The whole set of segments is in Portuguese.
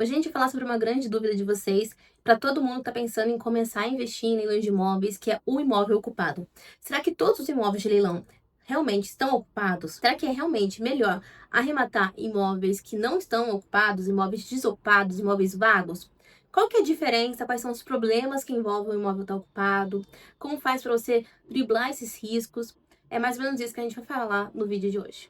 Hoje a gente vai falar sobre uma grande dúvida de vocês, para todo mundo que está pensando em começar a investir em leilões de imóveis, que é o imóvel ocupado. Será que todos os imóveis de leilão realmente estão ocupados? Será que é realmente melhor arrematar imóveis que não estão ocupados, imóveis desocupados, imóveis vagos? Qual que é a diferença? Quais são os problemas que envolvem o imóvel estar ocupado? Como faz para você driblar esses riscos? É mais ou menos isso que a gente vai falar no vídeo de hoje.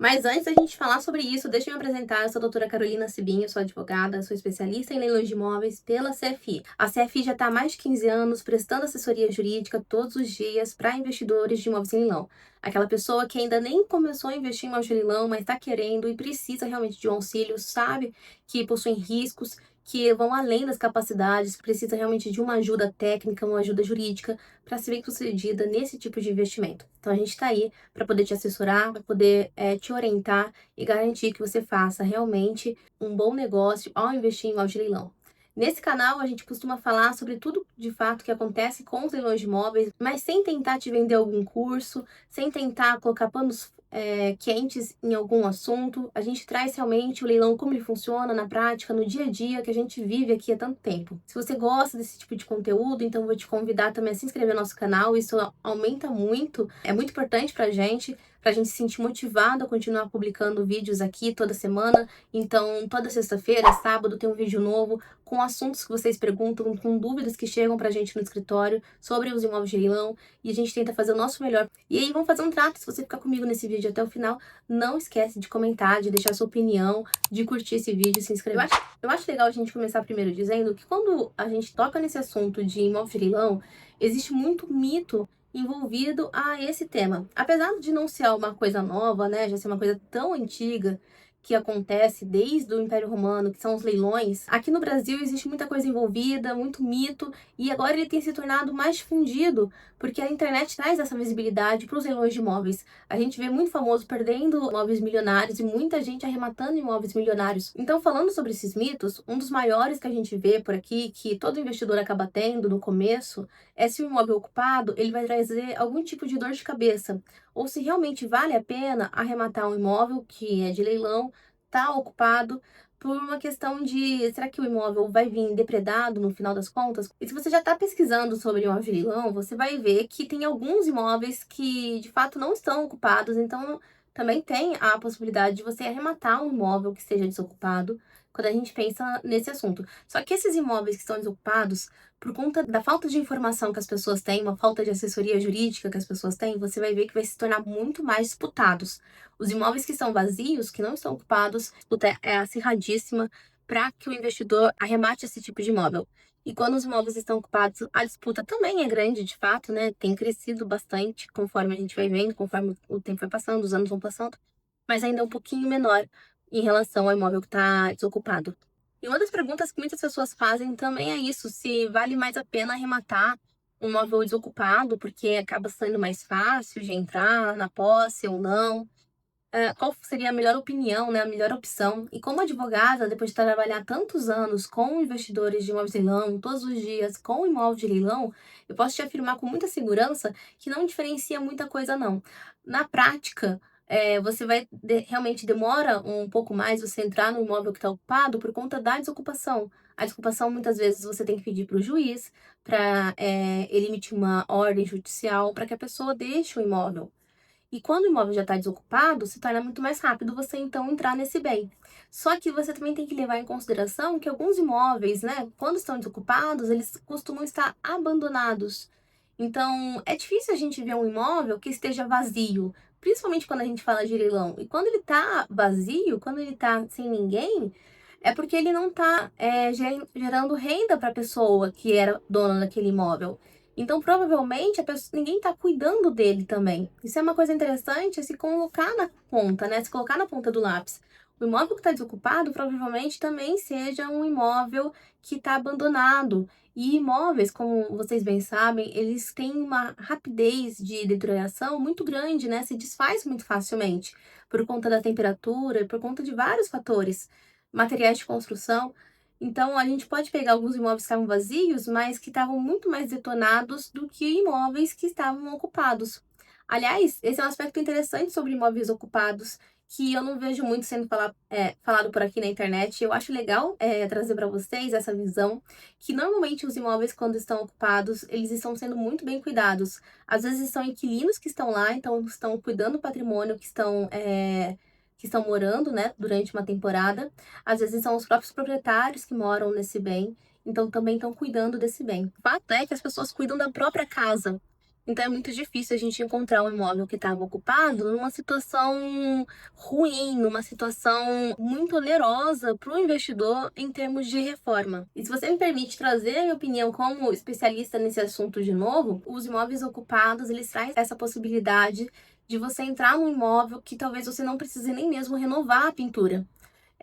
Mas antes da gente falar sobre isso, deixa eu me apresentar. Eu sou a doutora Carolina Cibinho, sou advogada, sou especialista em leilões de imóveis pela CFI. A CFI já está há mais de 15 anos prestando assessoria jurídica todos os dias para investidores de imóveis em leilão. Aquela pessoa que ainda nem começou a investir em imóveis de leilão, mas está querendo e precisa realmente de um auxílio, sabe que possuem riscos que vão além das capacidades, precisa realmente de uma ajuda técnica, uma ajuda jurídica para ser bem sucedida nesse tipo de investimento. Então a gente está aí para poder te assessorar, para poder te orientar e garantir que você faça realmente um bom negócio ao investir em imóvel de leilão. Nesse canal, a gente costuma falar sobre tudo de fato que acontece com os leilões de imóveis, mas sem tentar te vender algum curso, sem tentar colocar panos quentes em algum assunto. A gente traz realmente o leilão, como ele funciona na prática, no dia a dia que a gente vive aqui há tanto tempo. Se você gosta desse tipo de conteúdo, então eu vou te convidar também a se inscrever no nosso canal. Isso aumenta muito, é muito importante pra gente se sentir motivado a continuar publicando vídeos aqui toda semana. Então, toda sexta-feira, sábado, tem um vídeo novo com assuntos que vocês perguntam, com dúvidas que chegam pra gente no escritório sobre os imóveis de leilão, e a gente tenta fazer o nosso melhor. E aí, vamos fazer um trato. Se você ficar comigo nesse vídeo até o final, não esquece de comentar, de deixar sua opinião, de curtir esse vídeo e se inscrever. Eu acho legal a gente começar primeiro dizendo que quando a gente toca nesse assunto de imóvel de leilão, existe muito mito envolvido a esse tema. Apesar de não ser uma coisa nova, né, já ser uma coisa tão antiga que acontece desde o Império Romano, que são os leilões, aqui no Brasil existe muita coisa envolvida, muito mito, e agora ele tem se tornado mais difundido, porque a internet traz essa visibilidade para os leilões de imóveis. A gente vê muito famoso perdendo imóveis milionários e muita gente arrematando imóveis milionários. Então, falando sobre esses mitos, um dos maiores que a gente vê por aqui, que todo investidor acaba tendo no começo, é se o imóvel ocupado ele vai trazer algum tipo de dor de cabeça, ou se realmente vale a pena arrematar um imóvel que é de leilão, tá ocupado, por uma questão de, será que o imóvel vai vir depredado no final das contas? E se você já está pesquisando sobre imóvel de leilão, você vai ver que tem alguns imóveis que de fato não estão ocupados, então também tem a possibilidade de você arrematar um imóvel que esteja desocupado quando a gente pensa nesse assunto. Só que esses imóveis que estão desocupados, por conta da falta de informação que as pessoas têm, uma falta de assessoria jurídica que as pessoas têm, você vai ver que vai se tornar muito mais disputados. Os imóveis que estão vazios, que não estão ocupados, a disputa é acirradíssima para que o investidor arremate esse tipo de imóvel. E quando os imóveis estão ocupados, a disputa também é grande, de fato, né? Tem crescido bastante conforme a gente vai vendo, conforme o tempo vai passando, os anos vão passando, mas ainda é um pouquinho menor em relação ao imóvel que está desocupado. E uma das perguntas que muitas pessoas fazem também é isso, se vale mais a pena arrematar um imóvel desocupado, porque acaba sendo mais fácil de entrar na posse ou não. Qual seria a melhor opinião, né, a melhor opção? E como advogada, depois de trabalhar tantos anos com investidores de imóveis de leilão, todos os dias com imóvel de leilão, eu posso te afirmar com muita segurança que não diferencia muita coisa, não. Na prática, você realmente demora um pouco mais você entrar no imóvel que está ocupado por conta da desocupação. A desocupação, muitas vezes, você tem que pedir para o juiz, para ele emitir uma ordem judicial para que a pessoa deixe o imóvel. E quando o imóvel já está desocupado, se torna muito mais rápido você então entrar nesse bem. Só que você também tem que levar em consideração que alguns imóveis, né, quando estão desocupados, eles costumam estar abandonados. Então, é difícil a gente ver um imóvel que esteja vazio, principalmente quando a gente fala de leilão. E quando ele está vazio, quando ele está sem ninguém, é porque ele não está gerando renda para a pessoa que era dona daquele imóvel. Então, provavelmente, ninguém está cuidando dele também. Isso é uma coisa interessante, se colocar na ponta, né? Se colocar na ponta do lápis. O imóvel que está desocupado provavelmente também seja um imóvel que está abandonado. E imóveis, como vocês bem sabem, eles têm uma rapidez de deterioração muito grande, né? Se desfaz muito facilmente, por conta da temperatura, por conta de vários fatores, materiais de construção. Então, a gente pode pegar alguns imóveis que estavam vazios, mas que estavam muito mais detonados do que imóveis que estavam ocupados. Aliás, esse é um aspecto interessante sobre imóveis ocupados, que eu não vejo muito sendo falado por aqui na internet. Eu acho legal trazer para vocês essa visão, que normalmente os imóveis, quando estão ocupados, eles estão sendo muito bem cuidados. Às vezes são inquilinos que estão lá, então estão cuidando do patrimônio, que estão morando, né, durante uma temporada. Às vezes são os próprios proprietários que moram nesse bem, então também estão cuidando desse bem. O fato é que as pessoas cuidam da própria casa. Então é muito difícil a gente encontrar um imóvel que estava ocupado numa situação ruim, numa situação muito onerosa para o investidor em termos de reforma. E se você me permite trazer a minha opinião como especialista nesse assunto de novo, os imóveis ocupados, eles trazem essa possibilidade de você entrar num imóvel que talvez você não precise nem mesmo renovar a pintura.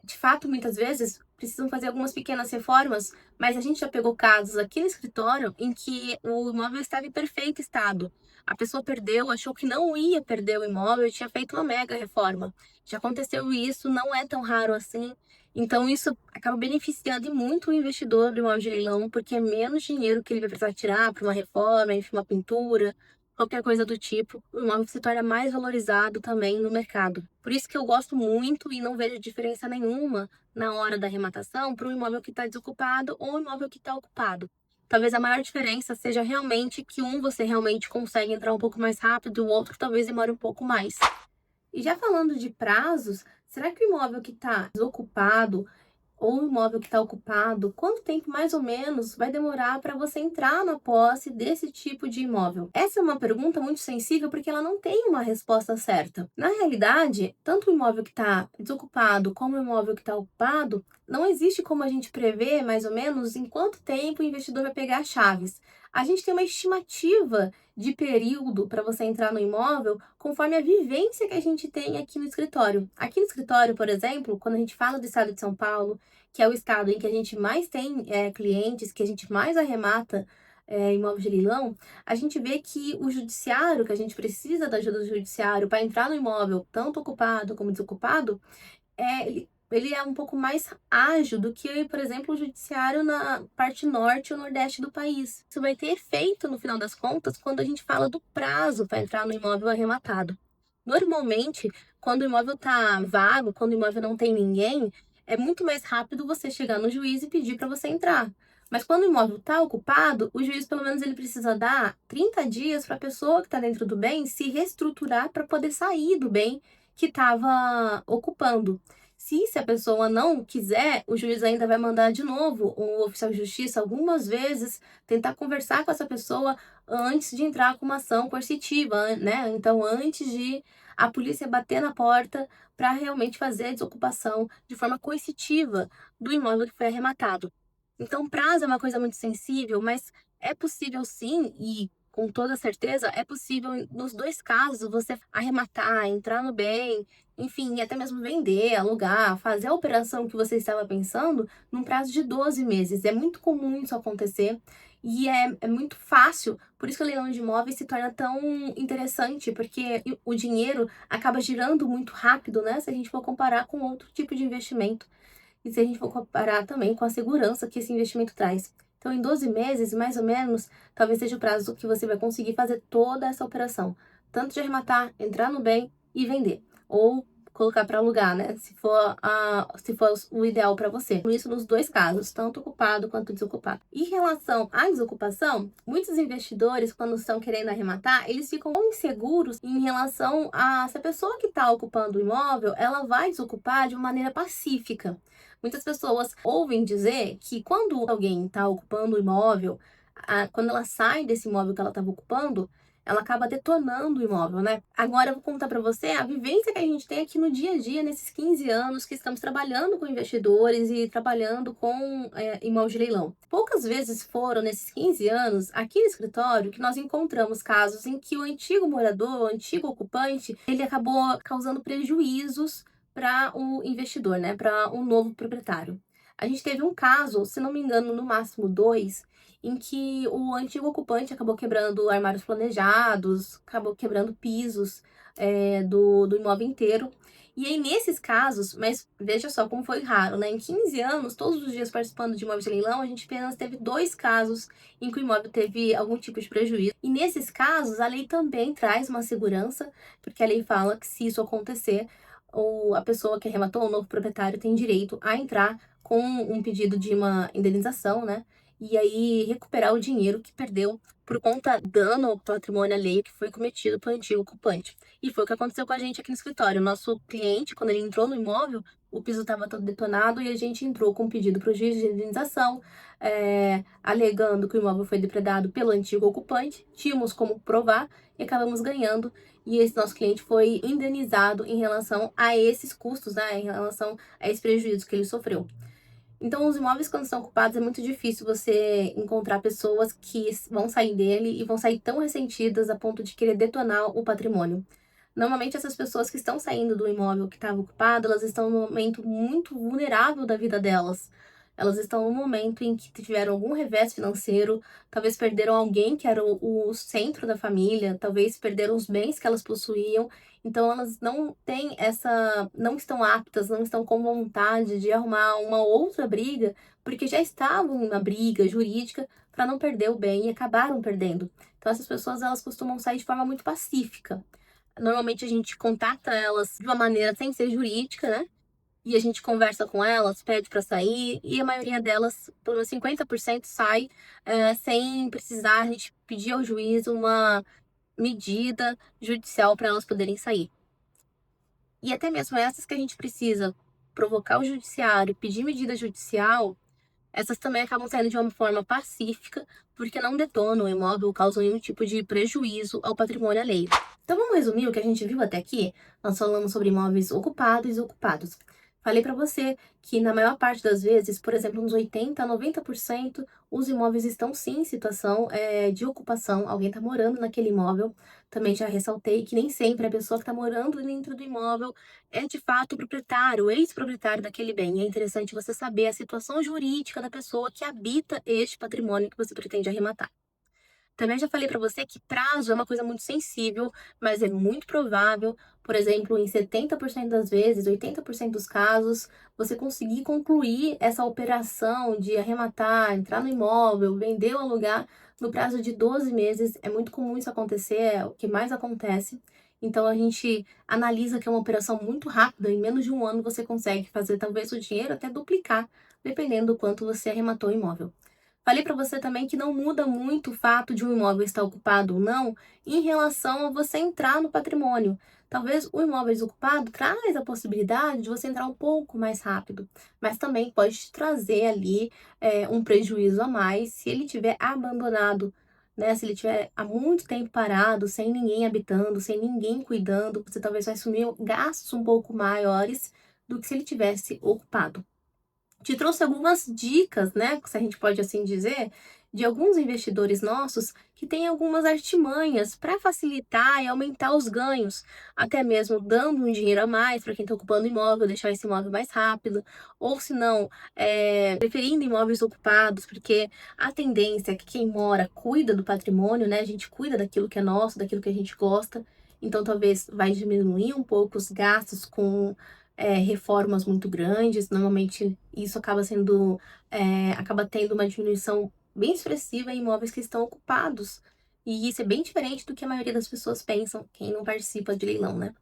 De fato, muitas vezes precisam fazer algumas pequenas reformas, mas a gente já pegou casos aqui no escritório em que o imóvel estava em perfeito estado. A pessoa perdeu, achou que não ia perder o imóvel e tinha feito uma mega reforma. Já aconteceu isso, não é tão raro assim. Então, isso acaba beneficiando muito o investidor do imóvel de leilão, porque é menos dinheiro que ele vai precisar tirar para uma reforma, enfim, uma pintura, qualquer coisa do tipo, o imóvel se torna mais valorizado também no mercado. Por isso que eu gosto muito e não vejo diferença nenhuma na hora da arrematação para um imóvel que está desocupado ou um imóvel que está ocupado. Talvez a maior diferença seja realmente que um você realmente consegue entrar um pouco mais rápido, o outro talvez demore um pouco mais. E já falando de prazos, será que o imóvel que está desocupado ou o imóvel que está ocupado, quanto tempo mais ou menos vai demorar para você entrar na posse desse tipo de imóvel? Essa é uma pergunta muito sensível porque ela não tem uma resposta certa. Na realidade, tanto o imóvel que está desocupado como o imóvel que está ocupado, não existe como a gente prever mais ou menos em quanto tempo o investidor vai pegar as chaves. A gente tem uma estimativa de período para você entrar no imóvel conforme a vivência que a gente tem aqui no escritório. Aqui no escritório, por exemplo, quando a gente fala do estado de São Paulo, que é o estado em que a gente mais tem clientes, que a gente mais arremata imóvel de leilão, a gente vê que o judiciário, que a gente precisa da ajuda do judiciário para entrar no imóvel, tanto ocupado como desocupado, ele é um pouco mais ágil do que, por exemplo, o judiciário na parte norte ou nordeste do país. Isso vai ter efeito, no final das contas, quando a gente fala do prazo para entrar no imóvel arrematado. Normalmente, quando o imóvel está vago, quando o imóvel não tem ninguém, é muito mais rápido você chegar no juiz e pedir para você entrar. Mas quando o imóvel está ocupado, o juiz, pelo menos, ele precisa dar 30 dias para a pessoa que está dentro do bem se reestruturar para poder sair do bem que estava ocupando. Se a pessoa não quiser, o juiz ainda vai mandar de novo o oficial de justiça algumas vezes tentar conversar com essa pessoa antes de entrar com uma ação coercitiva, né? Então, antes de a polícia bater na porta para realmente fazer a desocupação de forma coercitiva do imóvel que foi arrematado. Então, prazo é uma coisa muito sensível, mas é possível sim, e com toda certeza, é possível nos dois casos você arrematar, entrar no bem, enfim, até mesmo vender, alugar, fazer a operação que você estava pensando num prazo de 12 meses. É muito comum isso acontecer e é muito fácil. Por isso que o leilão de imóveis se torna tão interessante, porque o dinheiro acaba girando muito rápido, né? Se a gente for comparar com outro tipo de investimento. E se a gente for comparar também com a segurança que esse investimento traz. Então, em 12 meses, mais ou menos, talvez seja o prazo que você vai conseguir fazer toda essa operação. Tanto de arrematar, entrar no bem e vender. Ou colocar para alugar, né? Se for o ideal para você. Por isso, nos dois casos, tanto ocupado quanto desocupado. Em relação à desocupação, muitos investidores, quando estão querendo arrematar, eles ficam inseguros em relação a se a pessoa que está ocupando o imóvel, ela vai desocupar de uma maneira pacífica. Muitas pessoas ouvem dizer que quando alguém está ocupando o imóvel, quando ela sai desse imóvel que ela estava ocupando, ela acaba detonando o imóvel, né? Agora eu vou contar para você a vivência que a gente tem aqui no dia a dia, nesses 15 anos que estamos trabalhando com investidores e trabalhando com imóvel de leilão. Poucas vezes foram, nesses 15 anos, aqui no escritório, que nós encontramos casos em que o antigo morador, o antigo ocupante, ele acabou causando prejuízos para o investidor, né? Para o novo proprietário. A gente teve um caso, se não me engano, no máximo dois, em que o antigo ocupante acabou quebrando armários planejados, acabou quebrando pisos do imóvel inteiro. E aí, nesses casos, mas veja só como foi raro, né? Em 15 anos, todos os dias participando de imóveis de leilão, a gente apenas teve 2 casos em que o imóvel teve algum tipo de prejuízo. E nesses casos, a lei também traz uma segurança, porque a lei fala que se isso acontecer, a pessoa que arrematou, o novo proprietário, tem direito a entrar com um pedido de uma indenização, né? E aí recuperar o dinheiro que perdeu por conta do dano ao patrimônio alheio que foi cometido pelo antigo ocupante. E foi o que aconteceu com a gente aqui no escritório. O nosso cliente, quando ele entrou no imóvel, o piso estava todo detonado e a gente entrou com um pedido para o juiz de indenização, alegando que o imóvel foi depredado pelo antigo ocupante. Tínhamos como provar e acabamos ganhando. E esse nosso cliente foi indenizado em relação a esses custos, né? Em relação a esse prejuízo que ele sofreu. Então, os imóveis, quando são ocupados, é muito difícil você encontrar pessoas que vão sair dele e vão sair tão ressentidas a ponto de querer detonar o patrimônio. Normalmente, essas pessoas que estão saindo do imóvel que estava ocupado, elas estão num momento muito vulnerável da vida delas. Elas estão num momento em que tiveram algum revés financeiro, talvez perderam alguém que era o centro da família, talvez perderam os bens que elas possuíam. Então, elas não têm não estão aptas, não estão com vontade de arrumar uma outra briga, porque já estavam em uma briga jurídica para não perder o bem e acabaram perdendo. Então, essas pessoas, elas costumam sair de forma muito pacífica. Normalmente a gente contata elas de uma maneira sem ser jurídica, né? E a gente conversa com elas, pede para sair, e a maioria delas, pelo menos 50%, sai sem precisar a gente pedir ao juiz uma medida judicial para elas poderem sair. E até mesmo essas que a gente precisa provocar o judiciário, pedir medida judicial, essas também acabam saindo de uma forma pacífica, porque não detonam o imóvel ou causam nenhum tipo de prejuízo ao patrimônio alheio. Então vamos resumir o que a gente viu até aqui? Nós falamos sobre imóveis ocupados e desocupados. Falei para você que na maior parte das vezes, por exemplo, uns 80 a 90%, os imóveis estão sim em situação de ocupação, alguém está morando naquele imóvel. Também já ressaltei que nem sempre a pessoa que está morando dentro do imóvel é de fato o proprietário, o ex-proprietário daquele bem. É interessante você saber a situação jurídica da pessoa que habita este patrimônio que você pretende arrematar. Também já falei para você que prazo é uma coisa muito sensível, mas é muito provável, por exemplo, em 70% das vezes, 80% dos casos, você conseguir concluir essa operação de arrematar, entrar no imóvel, vender ou alugar no prazo de 12 meses. É muito comum isso acontecer, é o que mais acontece. Então a gente analisa que é uma operação muito rápida, em menos de um ano você consegue fazer talvez o dinheiro até duplicar, dependendo do quanto você arrematou o imóvel. Falei para você também que não muda muito o fato de um imóvel estar ocupado ou não em relação a você entrar no patrimônio. Talvez o imóvel desocupado traz a possibilidade de você entrar um pouco mais rápido, mas também pode te trazer ali um prejuízo a mais se ele tiver abandonado, né? Se ele tiver há muito tempo parado, sem ninguém habitando, sem ninguém cuidando, você talvez vai assumir gastos um pouco maiores do que se ele tivesse ocupado. Te trouxe algumas dicas, né, se a gente pode assim dizer, de alguns investidores nossos que têm algumas artimanhas para facilitar e aumentar os ganhos, até mesmo dando um dinheiro a mais para quem está ocupando o imóvel, deixar esse imóvel mais rápido, ou se não, preferindo imóveis ocupados, porque a tendência é que quem mora cuida do patrimônio, né, a gente cuida daquilo que é nosso, daquilo que a gente gosta, então talvez vai diminuir um pouco os gastos com reformas muito grandes. Normalmente isso acaba tendo uma diminuição bem expressiva em imóveis que estão ocupados. E isso é bem diferente do que a maioria das pessoas pensam, quem não participa de leilão, né?